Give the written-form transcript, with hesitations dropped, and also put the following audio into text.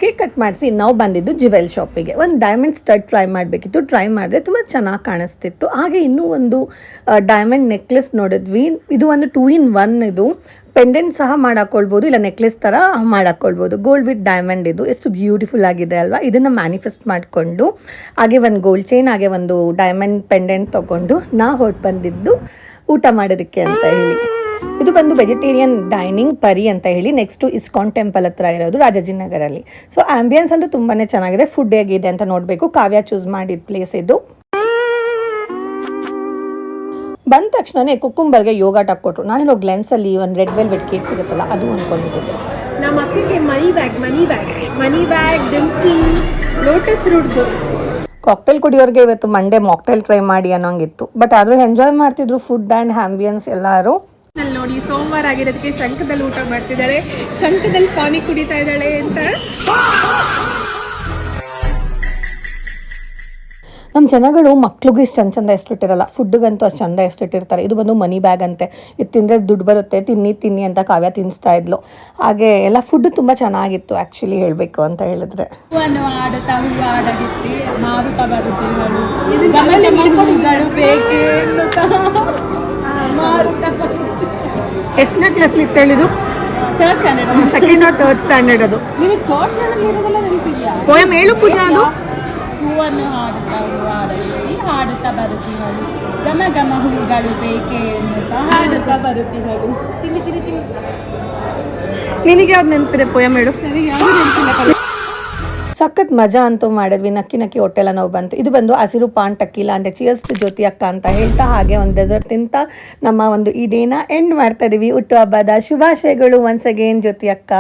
Cake cut ಮಾಡಿಸಿ ನಾವು ಬಂದಿದ್ದು ಜ್ಯುವೆಲ್ ಶಾಪಿಗೆ. ಒಂದು ಡೈಮಂಡ್ ಸ್ಟಡ್ ಟ್ರೈ ಮಾಡಬೇಕಿತ್ತು. ಟ್ರೈ ಮಾಡಿದ್ರೆ ತುಂಬ ಚೆನ್ನಾಗಿ ಕಾಣಿಸ್ತಿತ್ತು. ಹಾಗೆ ಇನ್ನೂ ಒಂದು ಡೈಮಂಡ್ ನೆಕ್ಲೆಸ್ ನೋಡಿದ್ವಿ. ಇದು ಒಂದು 2 in 1 ಇದು. ಪೆಂಡೆಂಟ್ ಸಹ ಮಾಡಾಕೊಳ್ಬೋದು, ಇಲ್ಲ ನೆಕ್ಲೆಸ್ ಥರ ಮಾಡಾಕೊಳ್ಬೋದು. ಗೋಲ್ಡ್ ವಿತ್ ಡೈಮಂಡ್ ಇದು ಎಷ್ಟು ಬ್ಯೂಟಿಫುಲ್ ಆಗಿದೆ ಅಲ್ವಾ. ಇದನ್ನು ಮ್ಯಾನಿಫೆಸ್ಟ್ ಮಾಡಿಕೊಂಡು ಹಾಗೆ ಒಂದು ಗೋಲ್ಡ್ ಚೈನ್ ಹಾಗೆ ಒಂದು ಡೈಮಂಡ್ ಪೆಂಡೆಂಟ್ ತೊಗೊಂಡು ಹೊರಟು ಬಂದಿದ್ದು ಊಟ ಮಾಡೋದಕ್ಕೆ ಅಂತ ಹೇಳಿ. ಇದು ಬಂದು ವೆಜಿಟೇರಿಯನ್ ಡೈನಿಂಗ್ ಪರಿ ಅಂತ ಹೇಳಿ ನೆಕ್ಸ್ಟು ಇಸ್ಕಾನ್ ಟೆಂಪಲ್ ಹತ್ರ ಇರೋದು ರಾಜಾಜಿನಗರಲ್ಲಿ. ಸೊ ಆಂಬಿಯನ್ಸ್ ಅಂತೂ ತುಂಬಾ ಚೆನ್ನಾಗಿದೆ. ಫುಡ್ ಹೇಗಿದೆ ಅಂತ ನೋಡಬೇಕು. ಕಾವ್ಯ ಚೂಸ್ ಮಾಡಿದ ಪ್ಲೇಸ್ ಇದು. ಬಂದ ತಕ್ಷಣನೇ ಕುಕ್ಕುಂಬರ್ಗೆ ಯೋಗಾಟ್ ಹಾಕ್ಕೊಟ್ರು. ನಾನಿರೋ ಗ್ಲೆನ್ಸಲ್ಲಿ ಒಂದು ರೆಡ್ ವೆಲ್ವೆಟ್ ಕೇಕ್ ಸಿಗುತ್ತಲ್ಲ ಅದು ಅಂದ್ಕೊಂಡಿದ್ದೆ. ನಮ್ಮ ಅಕ್ಕಗೆ ಮನಿ ಬ್ಯಾಗ್ ದಿಮ್ಸಿ ಲೋಟಸ್ ರೂಟ್ದು ಕಾಕ್ಟೇಲ್ ಕುಡಿಯೋರಿಗೆ ಇವತ್ತು ಮಂಡೇ ಮಾಕ್ಟೇಲ್ ಟ್ರೈ ಮಾಡಿ ಅನ್ನೋಂಗಿತ್ತು. ಬಟ್ ಆದರೂ ಎಂಜಾಯ್ ಮಾಡ್ತಿದ್ರು ಫುಡ್ ಆ್ಯಂಡ್ ಆಂಬಿಯನ್ಸ್ ಎಲ್ಲರೂ. ಅಲ್ಲಿ ನೋಡಿ ಸೋಮವಾರ ಆಗಿರೋದಕ್ಕೆ ಶಂಖದಲ್ಲಿ ಊಟ ಮಾಡ್ತಿದ್ದಾಳೆ, ಶಂಖದಲ್ಲಿ ಪಾನಿ ಕುಡಿತಾ ಇದ್ದಾಳೆ ಅಂತ. ನಮ್ಮ ಜನಗಳು ಮಕ್ಳಿಗೂ ಇಷ್ಟು ಚಂದ ಎಷ್ಟಿಟ್ಟಿರಲ್ಲ, ಫುಡ್ಗಂತೂ ಅಷ್ಟು ಚಂದ ಎಷ್ಟಿಟ್ಟಿರ್ತಾರೆ. ಇದು ಬಂದು ಮನಿ ಬ್ಯಾಗ್ ಅಂತೆ. ಇದು ತಿಂದರೆ ದುಡ್ಡು ಬರುತ್ತೆ, ತಿನ್ನಿ ಅಂತ ಕಾವ್ಯ ತಿನ್ನಿಸ್ತಾ ಇದ್ಲು. ಹಾಗೆ ಎಲ್ಲ ಫುಡ್ ತುಂಬ ಚೆನ್ನಾಗಿತ್ತು ಆ್ಯಕ್ಚುಲಿ ಹೇಳಬೇಕು ಅಂತ ಹೇಳಿದ್ರೆ. ಎಷ್ಟನೇ ಕ್ಲಾಸ್ ಇತ್ತು ಹೇಳಿದು? ಸೆಕೆಂಡ್ ಆರ್ ಥರ್ಡ್ ಸ್ಟ್ಯಾಂಡರ್ಡ್ ಅದು. ಪೋಯಮ್ ಹೇಳು ಪೂಜಾ. ಅದು ಹೂವನ್ನು ಹಾಡುತ್ತಾ ಬರುತ್ತಿಹಳು, ಘಮ ಘಮ ಹೂಗಳು ಬೇಕೆ ಎನ್ನುತ್ತಾ ಹಾಡುತ್ತಾ ಬರುತ್ತಿಹಳು. ತಿನ್ನಿ ನಿನಗೆ ಯಾವ್ದು ನೆನಪಿದೆ ಪೋಯಮ್ ಹೇಳು. ಸಖತ್ ಮಜಾ ಅಂತೂ ಮಾಡಿದ್ವಿ. ನಕ್ಕಿ ಹೊಟ್ಟೆಲ್ಲ ನೋವು ಬಂತು. ಇದು ಬಂದು ಹಸಿರು ಪಾನ್ ಟಕ್ಕಿಲ್ಲ ಅಂದರೆ ಚಿಯರ್ಸ್ ಜ್ಯೋತಿ ಅಕ್ಕ ಅಂತ ಹೇಳ್ತಾ ಹಾಗೆ ಒಂದು ಡೆಸರ್ಟ್ ತಿಂತ ನಮ್ಮ ಒಂದು ಈ ಡೇನ ಎಂಡ್ ಮಾಡ್ತಾ ಇದೀವಿ. ಹುಟ್ಟುಹಬ್ಬದ ಶುಭಾಶಯಗಳು ಒನ್ಸ್ ಅಗೇನ್ ಜ್ಯೋತಿ ಅಕ್ಕ.